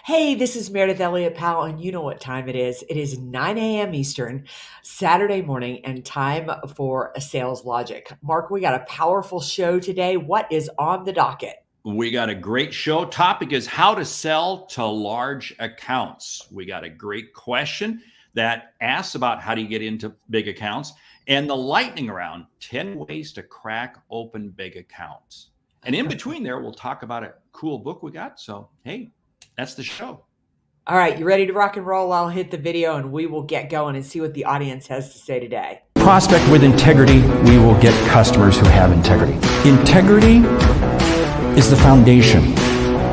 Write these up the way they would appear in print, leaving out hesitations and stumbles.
Hey, this is Meredith Elliott Powell, and you know what time it is. It is 9 a.m. Eastern, Saturday morning, and time for a sales logic. Mark, we got a powerful show today. What is on the docket? We got a great show. Topic is how to sell to large accounts. We got a great question that asks about how do you get into big accounts, and the lightning round 10 ways to crack open big accounts. And in between there, we'll talk about a cool book we got. So, hey, that's the show. All right, you ready to rock and roll? I'll hit the video and we will get going and see what the audience has to say today. Prospect with integrity, we will get customers who have integrity. Integrity is the foundation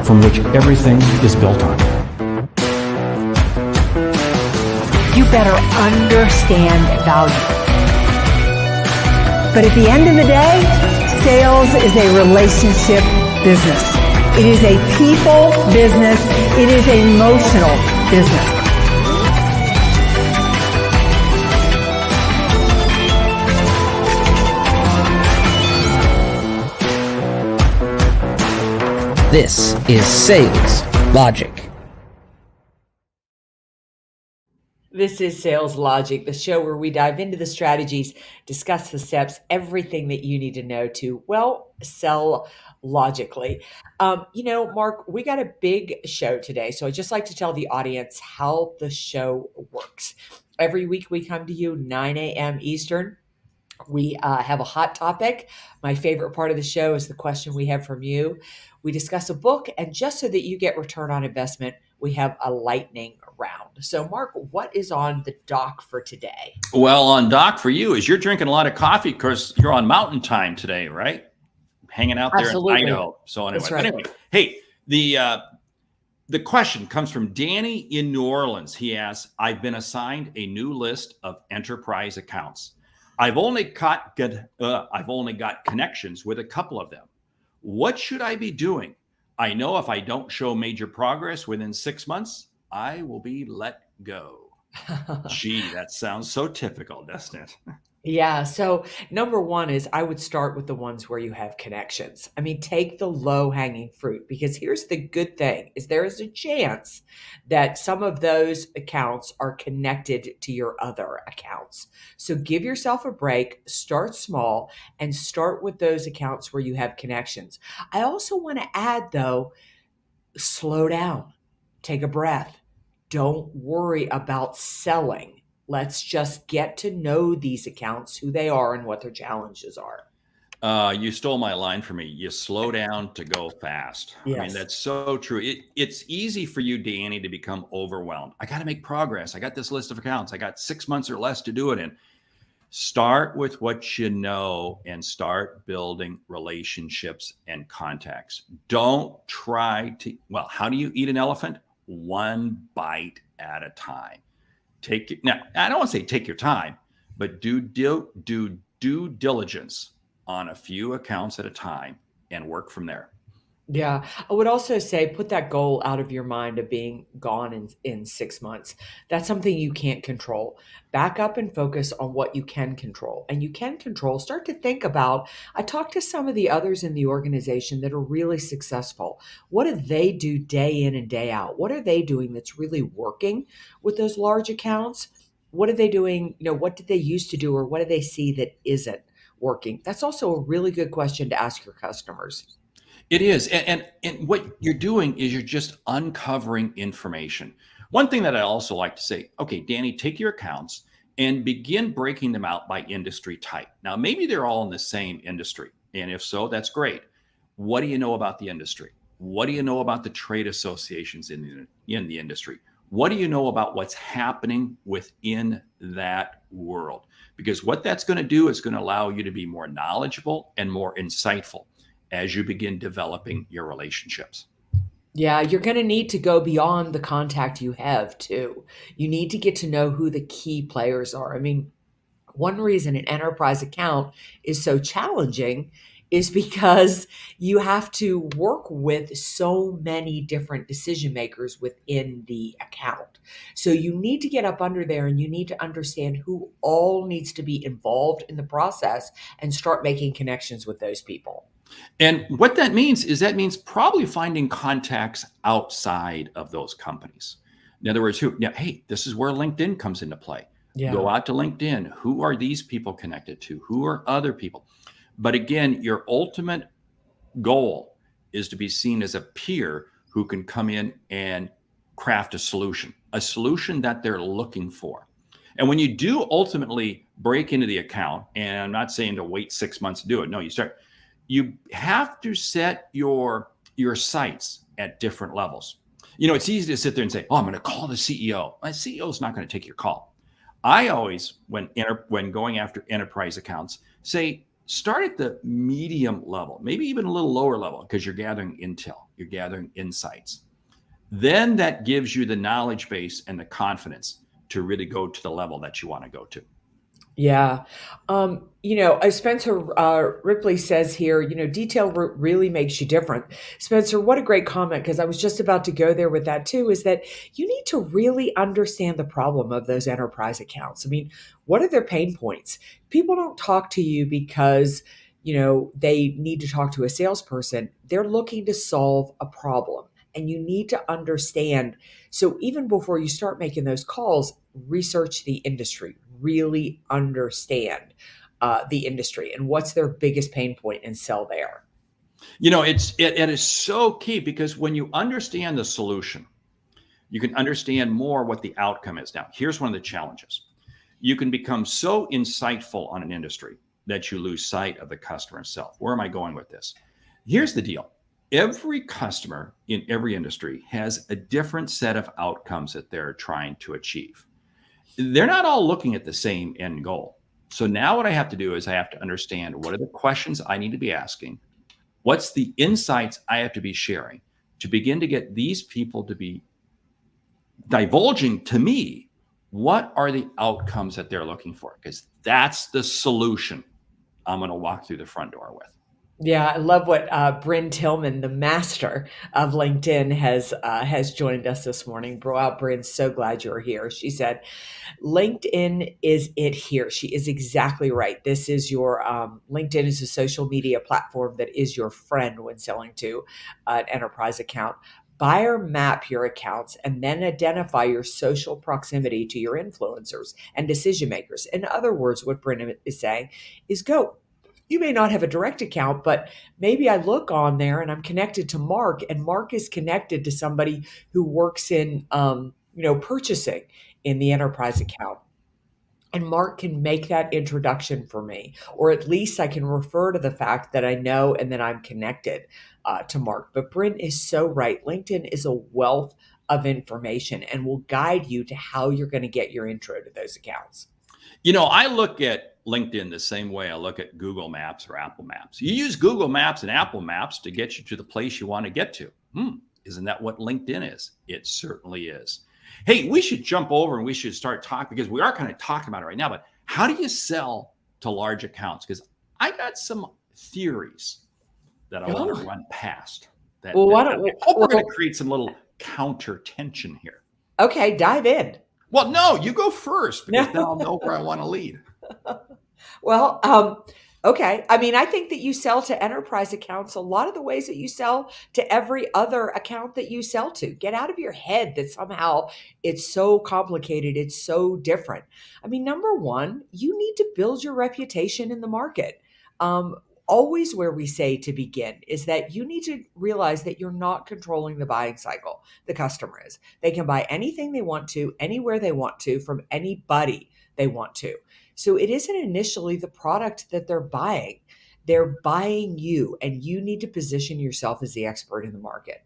from which everything is built on. You better understand value. But at the end of the day, sales is a relationship business. It is a people business. It is an emotional business. This is Sales Logic. This is Sales Logic, the show where we dive into the strategies, discuss the steps, everything that you need to know to, well, sell logically. Mark, we got a big show today. So I'd just like to tell the audience how the show works. Every week we come to you 9 a.m. Eastern. We have a hot topic. My favorite part of the show is the question we have from you. We discuss a book, and just so that you get return on investment, we have a lightning round. So, Mark, what is on the dock for today? Well, on doc for you is you're drinking a lot of coffee because you're on mountain time today, right? Hanging out there Absolutely. in Idaho. So anyway, That's right. anyway, hey, the question comes from Danny in New Orleans. He asks, I've been assigned a new list of enterprise accounts. I've only got connections with a couple of them. What should I be doing? I know if I don't show major progress within 6 months, I will be let go. Gee, that sounds so typical, doesn't it? Yeah. So number one is I would start with the ones where you have connections. I mean, take the low hanging fruit because here's the good thing is there is a chance that some of those accounts are connected to your other accounts. So give yourself a break, start small and start with those accounts where you have connections. I also want to add though, slow down, take a breath. Don't worry about selling. Let's just get to know these accounts, who they are, and what their challenges are. You stole my line for me. You slow down to go fast. I mean, Yes. that's so true. It's easy for you, Danny, to become overwhelmed. I got to make progress. I got this list of accounts. I got 6 months or less to do it in. Start with what you know and start building relationships and contacts. Don't try to, well, how do you eat an elephant? One bite at a time. Now, I don't want to say take your time, but do due diligence on a few accounts at a time and work from there. Yeah. I would also say put that goal out of your mind of being gone in 6 months. That's something you can't control. Back up and focus on what you can control. And you can control, start to think about. I talked to some of the others in the organization that are really successful. What do they do day in and day out? What are they doing that's really working with those large accounts? What are they doing? What did they used to do or what do they see that isn't working? That's also a really good question to ask your customers. It is. And what you're doing is you're just uncovering information. One thing that I also like to say, okay, Danny, take your accounts and begin breaking them out by industry type. Now, maybe they're all in the same industry. And if so, that's great. What do you know about the industry? What do you know about the trade associations in the industry? What do you know about what's happening within that world? Because what that's going to do is going to allow you to be more knowledgeable and more insightful as you begin developing your relationships. Yeah, you're going to need to go beyond the contact you have too. You need to get to know who the key players are. I mean, one reason an enterprise account is so challenging is because you have to work with so many different decision makers within the account. So you need to get up under there and you need to understand who all needs to be involved in the process and start making connections with those people. And what that means is that means probably finding contacts outside of those companies. In other words, hey, this is where LinkedIn comes into play. Go Yeah. out to LinkedIn. Who are these people connected to? Who are other people? But again, your ultimate goal is to be seen as a peer who can come in and craft a solution that they're looking for. And when you do ultimately break into the account, and I'm not saying to wait 6 months to do it. No, you have to set your sights at different levels. It's easy to sit there and say, "Oh, I'm going to call the CEO." My CEO is not going to take your call. I always, when going after enterprise accounts, say start at the medium level, maybe even a little lower level, because you're gathering intel, you're gathering insights. Then that gives you the knowledge base and the confidence to really go to the level that you want to go to. Yeah. Spencer Ripley says here, detail really makes you different. Spencer, what a great comment, because I was just about to go there with that too, is that you need to really understand the problem of those enterprise accounts. I mean, what are their pain points? People don't talk to you because, they need to talk to a salesperson. They're looking to solve a problem. And you need to understand. So even before you start making those calls, research the industry, really understand the industry and what's their biggest pain point and sell there. It is so key, because when you understand the solution, you can understand more what the outcome is. Now, here's one of the challenges. You can become so insightful on an industry that you lose sight of the customer itself. Where am I going with this? Here's the deal. Every customer in every industry has a different set of outcomes that they're trying to achieve. They're not all looking at the same end goal. So now what I have to do is I have to understand, what are the questions I need to be asking? What's the insights I have to be sharing to begin to get these people to be divulging to me what are the outcomes that they're looking for? Because that's the solution I'm going to walk through the front door with. Yeah, I love what Bryn Tillman, the master of LinkedIn, has joined us this morning. Wow, Bryn, so glad you're here. She said, LinkedIn is it here. She is exactly right. This is your LinkedIn is a social media platform that is your friend when selling to an enterprise account. Buyer map your accounts and then identify your social proximity to your influencers and decision makers. In other words, what Bryn is saying is go. You may not have a direct account, but maybe I look on there and I'm connected to Mark, and Mark is connected to somebody who works in, purchasing in the enterprise account. And Mark can make that introduction for me, or at least I can refer to the fact that I know and that I'm connected to Mark. But Bryn is so right. LinkedIn is a wealth of information and will guide you to how you're going to get your intro to those accounts. I look at LinkedIn the same way I look at Google Maps or Apple Maps. You use Google Maps and Apple Maps to get you to the place you want to get to. Isn't that what LinkedIn is? It certainly is. Hey, we should jump over and we should start talking, because we are kind of talking about it right now, but how do you sell to large accounts? Because I got some theories that I want to run past. I hope we're going to create some little counter tension here. Okay, dive in. Well, no, you go first, because then I'll know where I want to lead. Well, okay. I mean, I think that you sell to enterprise accounts a lot of the ways that you sell to every other account that you sell to. Get out of your head that somehow it's so complicated, it's so different. I mean, number one, you need to build your reputation in the market. Always where we say to begin is that you need to realize that you're not controlling the buying cycle. The customer is. They can buy anything they want to, anywhere they want to, from anybody they want to. So it isn't initially the product that they're buying. They're buying you, and you need to position yourself as the expert in the market.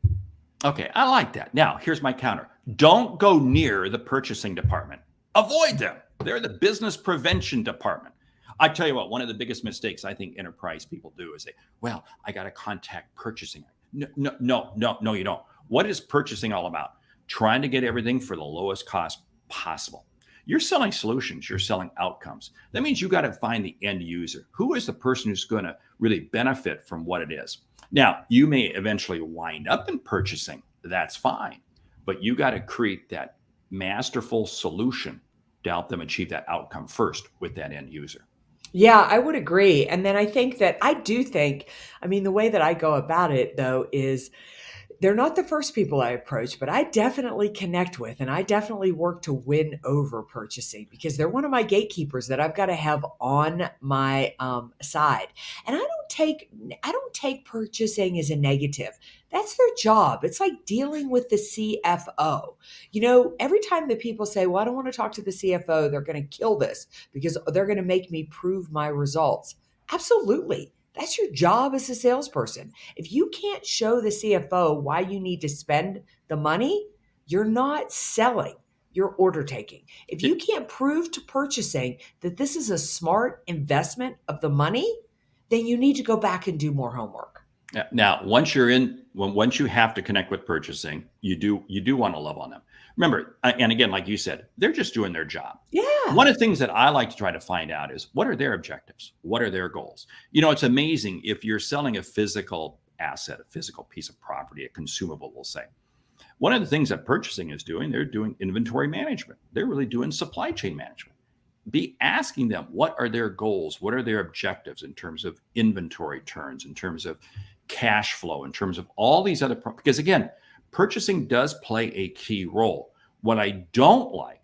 Okay, I like that. Now, here's my counter. Don't go near the purchasing department. Avoid them. They're the business prevention department. I tell you what, one of the biggest mistakes I think enterprise people do is say, well, I got to contact purchasing. No, you don't. What is purchasing all about? Trying to get everything for the lowest cost possible. You're selling solutions. You're selling outcomes. That means you got to find the end user. Who is the person who's going to really benefit from what it is? Now, you may eventually wind up in purchasing. That's fine. But you got to create that masterful solution to help them achieve that outcome first with that end user. Yeah, I would agree. And then I mean, the way that I go about it though is they're not the first people I approach, but I definitely connect with and I definitely work to win over purchasing because they're one of my gatekeepers that I've got to have on my side. And I don't take purchasing as a negative. That's their job. It's like dealing with the CFO. You know, every time that people say, "Well, I don't want to talk to the CFO, they're going to kill this because they're going to make me prove my results." Absolutely. That's your job as a salesperson. If you can't show the CFO why you need to spend the money, you're not selling, you're order taking. If you can't prove to purchasing that this is a smart investment of the money, then you need to go back and do more homework. Now, once you have to connect with purchasing, you do want to love on them. Remember, and again, like you said, they're just doing their job. Yeah. One of the things that I like to try to find out is what are their objectives? What are their goals? You know, it's amazing if you're selling a physical asset, a physical piece of property, a consumable, we'll say. One of the things that purchasing is doing, they're doing inventory management. They're really doing supply chain management. Be asking them what are their goals, what are their objectives in terms of inventory turns, in terms of cash flow, in terms of all these other because again, purchasing does play a key role. What I don't like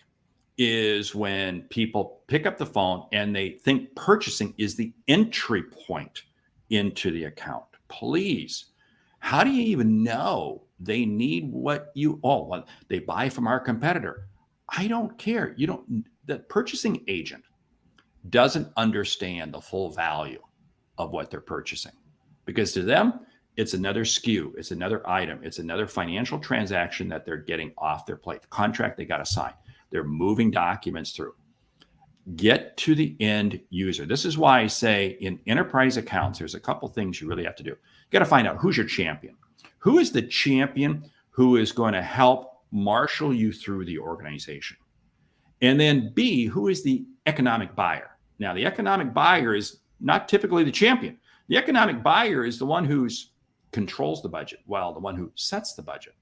is when people pick up the phone and they think purchasing is the entry point into the account. Please, how do you even know they need what you, oh, well, they buy from our competitor? I don't care. You don't, the purchasing agent doesn't understand the full value of what they're purchasing because to them, it's another SKU, it's another item, it's another financial transaction that they're getting off their plate, the contract they got to sign. They're moving documents through. Get to the end user. This is why I say in enterprise accounts, there's a couple things you really have to do. You got to find out who's your champion. Who is the champion who is going to help marshal you through the organization? And then B, who is the economic buyer? Now, the economic buyer is not typically the champion. The economic buyer is the one who controls the budget, while the one who sets the budget,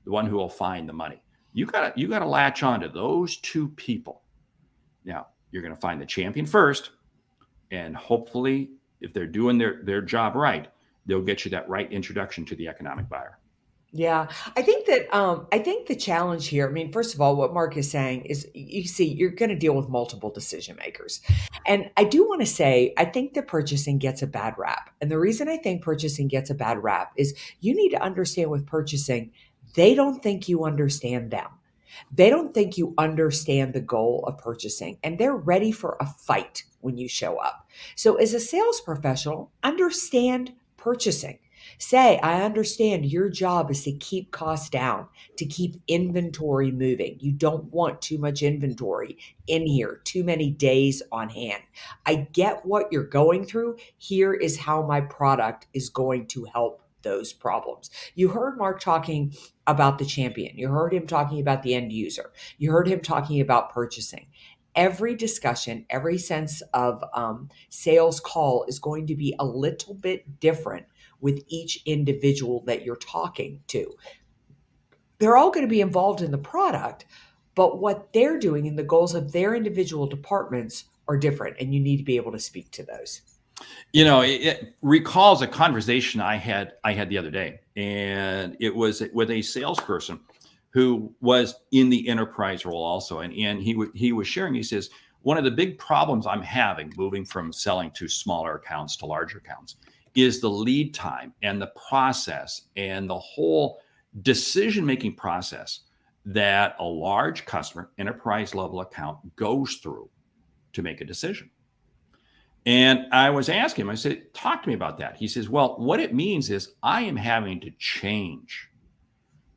the one who will find the money. You gotta latch on to those two people. Now, you're going to find the champion first, and hopefully, if they're doing their job right, they'll get you that right introduction to the economic buyer. Yeah, I think the challenge here, I mean, first of all, what Mark is saying is you see, you're going to deal with multiple decision makers. And I do want to say, I think that purchasing gets a bad rap. And the reason I think purchasing gets a bad rap is you need to understand with purchasing, they don't think you understand them. They don't think you understand the goal of purchasing, and they're ready for a fight when you show up. So, as a sales professional, understand purchasing. Say, I understand your job is to keep costs down, to keep inventory moving. You don't want too much inventory in here, too many days on hand. I get what you're going through. Here is how my product is going to help those problems. You heard Mark talking about the champion. You heard him talking about the end user. You heard him talking about purchasing. Every discussion, every sense of sales call is going to be a little bit different with each individual that you're talking to. They're all going to be involved in the product, but what they're doing and the goals of their individual departments are different, and you need to be able to speak to those. You know, it recalls a conversation I had the other day, and it was with a salesperson who was in the enterprise role also, and he was sharing. He says one of the big problems I'm having moving from selling to smaller accounts to larger accounts is the lead time and the process and the whole decision making process that a large customer enterprise level account goes through to make a decision. And I was asking him, I said, talk to me about that. He says, well, what it means is I am having to change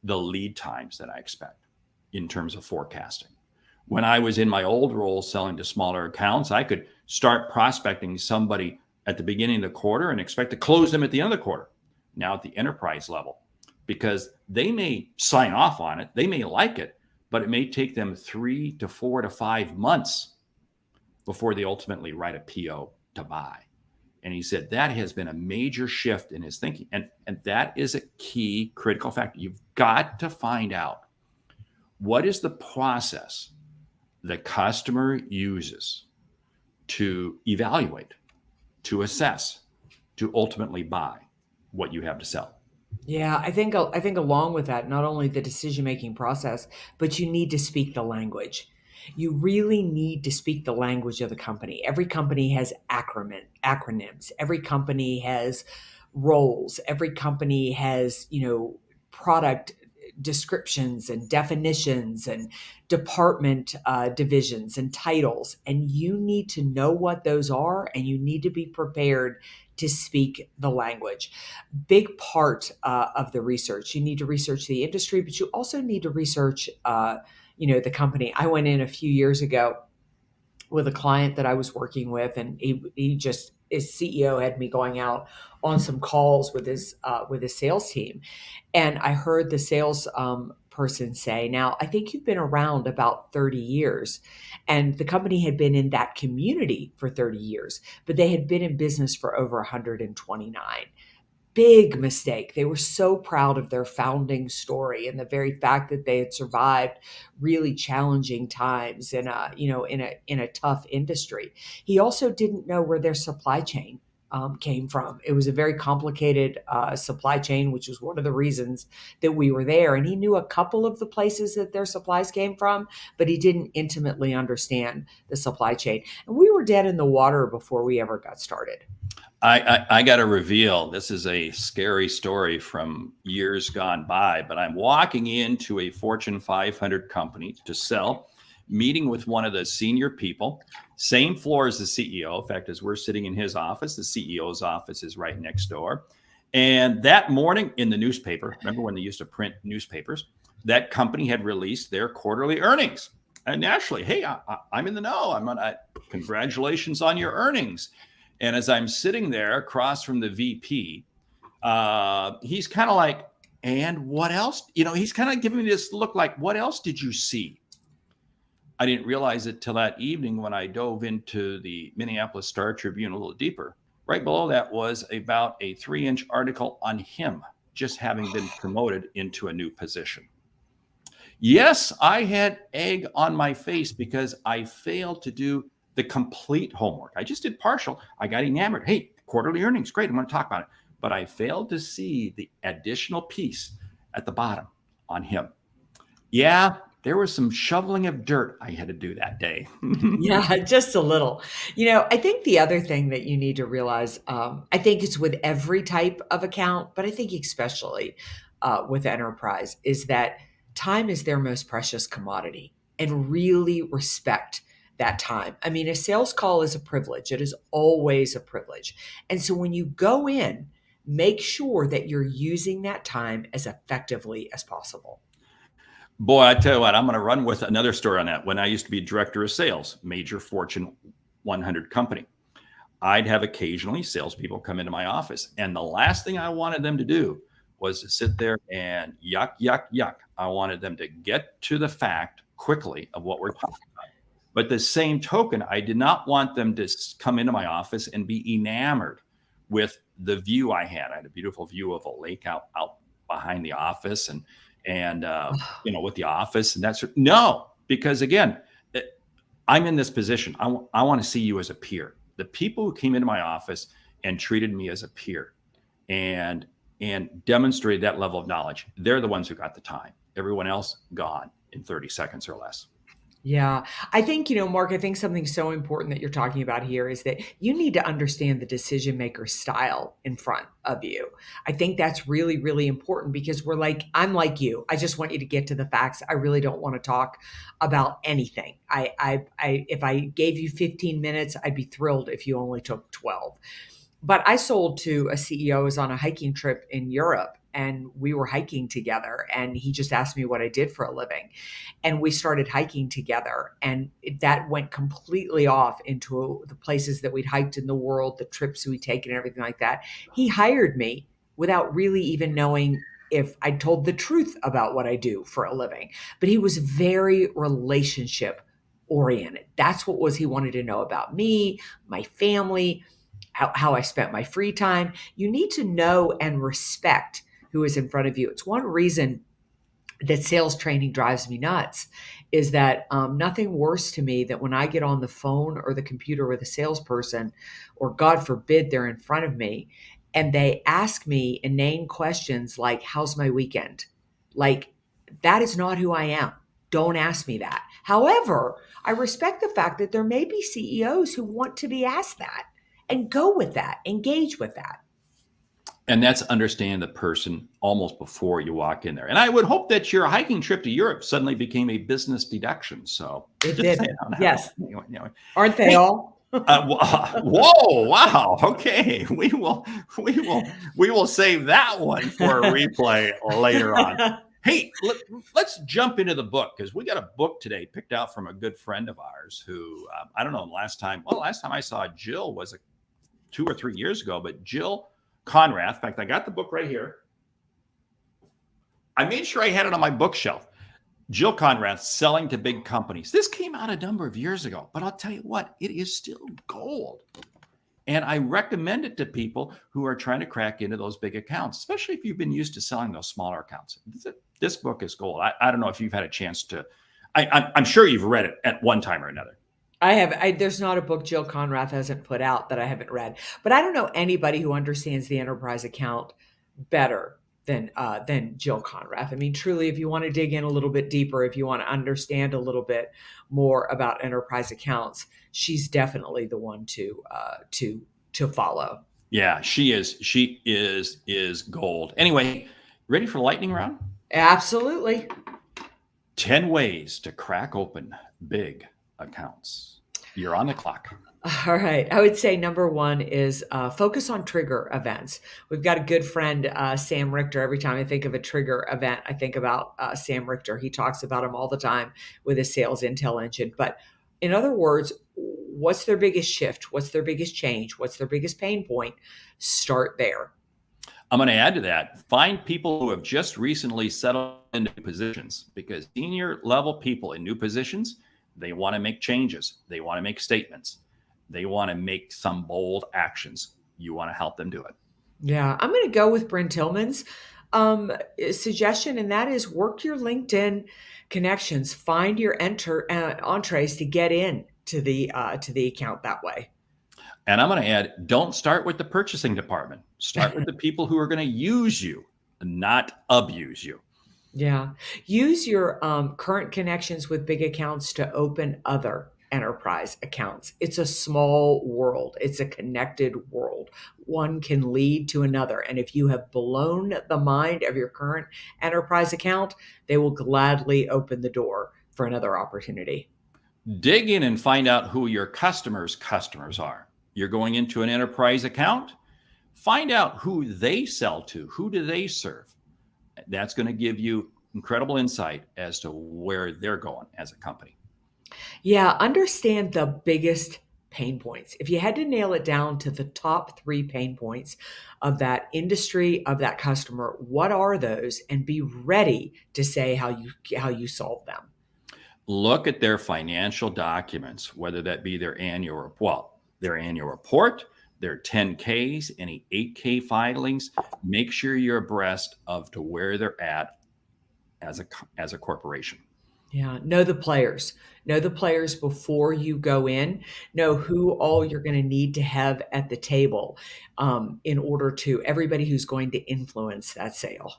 the lead times that I expect in terms of forecasting. When I was in my old role selling to smaller accounts, I could start prospecting somebody at the beginning of the quarter and expect to close them at the end of the quarter. Now at the enterprise level, because they may sign off on it, they may like it, but it may take them 3 to 4 to 5 months before they ultimately write a PO to buy. And he said that has been a major shift in his thinking. And that is a key critical factor. You've got to find out what is the process the customer uses to evaluate, to assess, to ultimately buy what you have to sell. Yeah, I think along with that, not only the decision-making process, but you need to speak the language. You really need to speak the language of the company. Every company has acronyms. Every company has roles. Every company has, product descriptions and definitions and department divisions and titles. And you need to know what those are, and you need to be prepared to speak the language. Big part of the research. You need to research the industry, but you also need to research, the company. I went in a few years ago with a client that I was working with, and his CEO had me going out on some calls with his sales team, and I heard the sales person say, "Now, I think you've been around about 30 years." And the company had been in that community for 30 years, but they had been in business for over 129. Big mistake. They were so proud of their founding story and the very fact that they had survived really challenging times in a tough industry. He also didn't know where their supply chain came from. It was a very complicated supply chain, which was one of the reasons that we were there. And he knew a couple of the places that their supplies came from, but he didn't intimately understand the supply chain. And we were dead in the water before we ever got started. I got to reveal, this is a scary story from years gone by, but I'm walking into a Fortune 500 company to sell, meeting with one of the senior people, same floor as the CEO. In fact, as we're sitting in his office, the CEO's office is right next door. And that morning in the newspaper, remember when they used to print newspapers, that company had released their quarterly earnings. And naturally, hey, I'm in the know. Congratulations on your earnings. And as I'm sitting there across from the VP, he's kind of like, and what else? He's kind of giving me this look like, what else did you see? I didn't realize it till that evening when I dove into the Minneapolis Star Tribune a little deeper. Right below that was about a 3-inch article on him just having been promoted into a new position. Yes, I had egg on my face because I failed to do the complete homework. I just did partial. I got enamored. Hey, quarterly earnings, great. I'm going to talk about it. But I failed to see the additional piece at the bottom on him. Yeah, there was some shoveling of dirt I had to do that day. Yeah, just a little. I think the other thing that you need to realize, I think it's with every type of account, but I think especially with enterprise, is that time is their most precious commodity, and really respect that time. I mean, a sales call is a privilege. It is always a privilege. And so when you go in, make sure that you're using that time as effectively as possible. Boy, I tell you what, I'm going to run with another story on that. When I used to be director of sales, major Fortune 100 company, I'd have occasionally salespeople come into my office. And the last thing I wanted them to do was to sit there and yuck, yuck, yuck. I wanted them to get to the fact quickly of what we're talking about. But the same token, I did not want them to come into my office and be enamored with the view I had. I had a beautiful view of a lake out behind the office and with the office. And no, because again, I'm in this position. I want to see you as a peer. The people who came into my office and treated me as a peer and demonstrated that level of knowledge, they're the ones who got the time. Everyone else gone in 30 seconds or less. Yeah. I think, Mark, I think something so important that you're talking about here is that you need to understand the decision maker style in front of you. I think that's really, really important because I'm like you. I just want you to get to the facts. I really don't want to talk about anything. If I gave you 15 minutes, I'd be thrilled if you only took 12. But I sold to a CEO who was on a hiking trip in Europe, and we were hiking together, and he just asked me what I did for a living. And we started hiking together, and that went completely off into the places that we'd hiked in the world, the trips we'd taken and everything like that. He hired me without really even knowing if I told the truth about what I do for a living. But he was very relationship oriented. That's what he wanted to know about me, my family, how I spent my free time. You need to know and respect who is in front of you. It's one reason that sales training drives me nuts is that nothing worse to me than when I get on the phone or the computer with a salesperson, or God forbid they're in front of me, and they ask me inane questions like, "How's my weekend?" Like, that is not who I am. Don't ask me that. However, I respect the fact that there may be CEOs who want to be asked that, and go with that, engage with that. And that's understand the person almost before you walk in there. And I would hope that your hiking trip to Europe suddenly became a business deduction. So It just did. saying on that Yes. one. Anyway. Aren't they Hey, all? whoa, wow. Okay. We will save that one for a replay later on. Hey, let's jump into the book, because we got a book today picked out from a good friend of ours who, I don't know, last time I saw Jill was 2 or 3 years ago, but Jill Conrath. In fact, I got the book right here. I made sure I had it on my bookshelf. Jill Conrath, Selling to Big Companies. This came out a number of years ago, but I'll tell you what, it is still gold. And I recommend it to people who are trying to crack into those big accounts, especially if you've been used to selling those smaller accounts. This book is gold. I don't know if you've had a chance to, I'm sure you've read it at one time or another. I have. There's not a book Jill Conrath hasn't put out that I haven't read. But I don't know anybody who understands the enterprise account better than Jill Conrath. I mean, truly, if you want to dig in a little bit deeper, if you want to understand a little bit more about enterprise accounts, she's definitely the one to follow. Yeah, she is. She is gold. Anyway, ready for lightning round? Absolutely. 10 ways to crack open big accounts. You're on the clock. All right. I would say number one is focus on trigger events. We've got a good friend, Sam Richter. Every time I think of a trigger event, I think about Sam Richter. He talks about him all the time with his sales intel engine. But in other words, what's their biggest shift? What's their biggest change? What's their biggest pain point? Start there. I'm going to add to that. Find people who have just recently settled into positions, because senior level people in new positions, they want to make changes. They want to make statements. They want to make some bold actions. You want to help them do it. Yeah, I'm going to go with Bryn Tillman's suggestion, and that is work your LinkedIn connections. Find your entrees to get in to the account that way. And I'm going to add, don't start with the purchasing department. Start with the people who are going to use you, not abuse you. Yeah. Use your current connections with big accounts to open other enterprise accounts. It's a small world. It's a connected world. One can lead to another. And if you have blown the mind of your current enterprise account, they will gladly open the door for another opportunity. Dig in and find out who your customers' customers are. You're going into an enterprise account. Find out who they sell to. Who do they serve? That's going to give you incredible insight as to where they're going as a company. Yeah, understand the biggest pain points. If you had to nail it down to the top 3 pain points of that industry, of that customer, what are those? And be ready to say how you solve them. Look at their financial documents, whether that be their annual report, their 10Ks, any 8K filings. Make sure you're abreast of to where they're at as a corporation. Yeah, know the players. Know the players before you go in. Know who all you're going to need to have at the table in order to everybody who's going to influence that sale.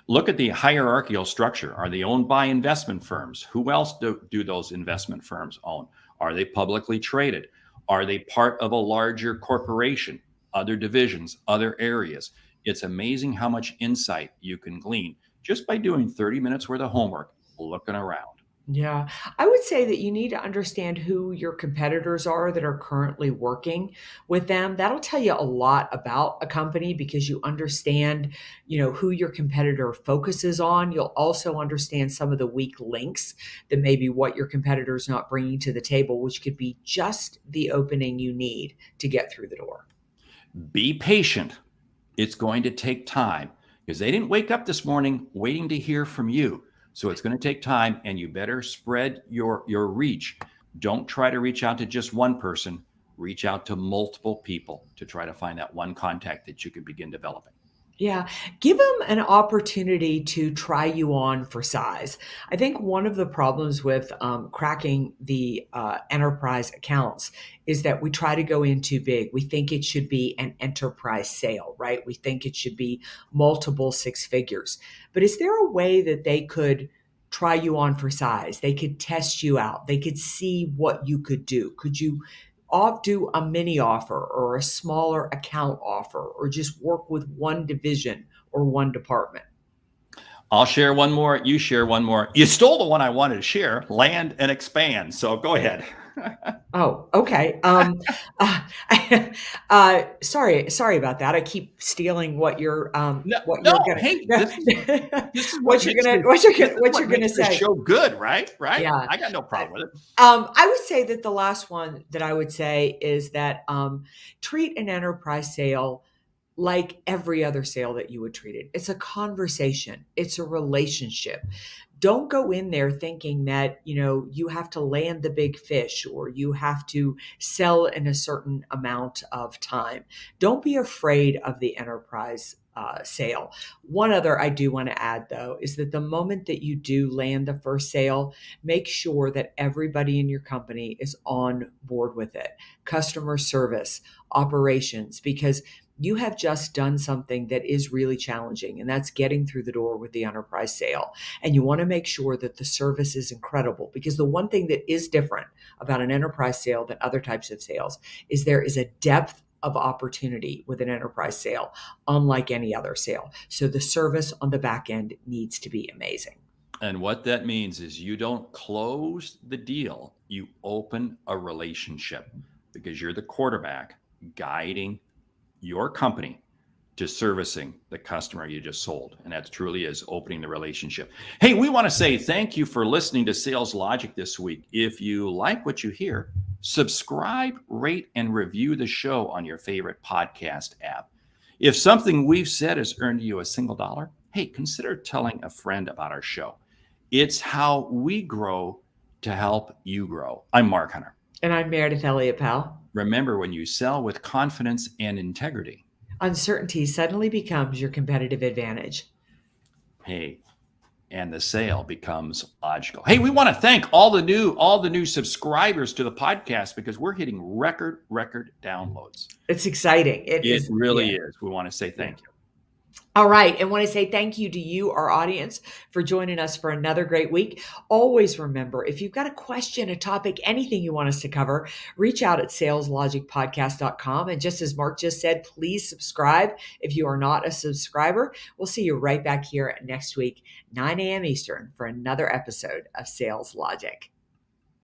Look at the hierarchical structure. Are they owned by investment firms? Who else do those investment firms own? Are they publicly traded? Are they part of a larger corporation, other divisions, other areas? It's amazing how much insight you can glean just by doing 30 minutes worth of homework, looking around. Yeah, I would say that you need to understand who your competitors are that are currently working with them. That'll tell you a lot about a company because you understand, who your competitor focuses on. You'll also understand some of the weak links that maybe what your competitor is not bringing to the table, which could be just the opening you need to get through the door. Be patient. It's going to take time because they didn't wake up this morning waiting to hear from you. So it's going to take time, and you better spread your reach. Don't try to reach out to just one person. Reach out to multiple people to try to find that one contact that you can begin developing. Yeah, give them an opportunity to try you on for size. I think one of the problems with cracking the enterprise accounts is that we try to go in too big. We think it should be an enterprise sale, right? We think it should be multiple six figures. But is there a way that they could try you on for size? They could test you out. They could see what you could do. Could you do a mini offer or a smaller account offer or just work with one division or one department? I'll share one more. You share one more. You stole the one I wanted to share, land and expand. So go ahead. Oh, okay. Sorry about that. I keep stealing what you're No, what no. you're gonna Hey, this is what what you're makes gonna this, what you're this gonna is what what you're gonna makes the say. show good, right? Right. Yeah. I got no problem with it. I would say that the last one that I would say is that treat an enterprise sale like every other sale that you would treat it. It's a conversation. It's a relationship. Don't go in there thinking that, you have to land the big fish or you have to sell in a certain amount of time. Don't be afraid of the enterprise sale. One other I do want to add, though, is that the moment that you do land the first sale, make sure that everybody in your company is on board with it. Customer service, operations, because you have just done something that is really challenging, and that's getting through the door with the enterprise sale. And you want to make sure that the service is incredible, because the one thing that is different about an enterprise sale than other types of sales is there is a depth of opportunity with an enterprise sale, unlike any other sale. So the service on the back end needs to be amazing. And what that means is you don't close the deal, you open a relationship because you're the quarterback guiding your company to servicing the customer you just sold. And that truly is opening the relationship. Hey, we want to say thank you for listening to Sales Logic this week. If you like what you hear, subscribe, rate, and review the show on your favorite podcast app. If something we've said has earned you a single dollar, hey, consider telling a friend about our show. It's how we grow to help you grow. I'm Mark Hunter. And I'm Meredith Elliott, Powell. Remember, when you sell with confidence and integrity, uncertainty suddenly becomes your competitive advantage. Hey, and the sale becomes logical. Hey, we want to thank all the new subscribers to the podcast because we're hitting record downloads. It's exciting. It really is. We want to say thank you. All right. And want to say thank you to you, our audience, for joining us for another great week. Always remember, if you've got a question, a topic, anything you want us to cover, reach out at saleslogicpodcast.com. And just as Mark just said, please subscribe if you are not a subscriber. We'll see you right back here next week, 9 a.m. Eastern, for another episode of Sales Logic.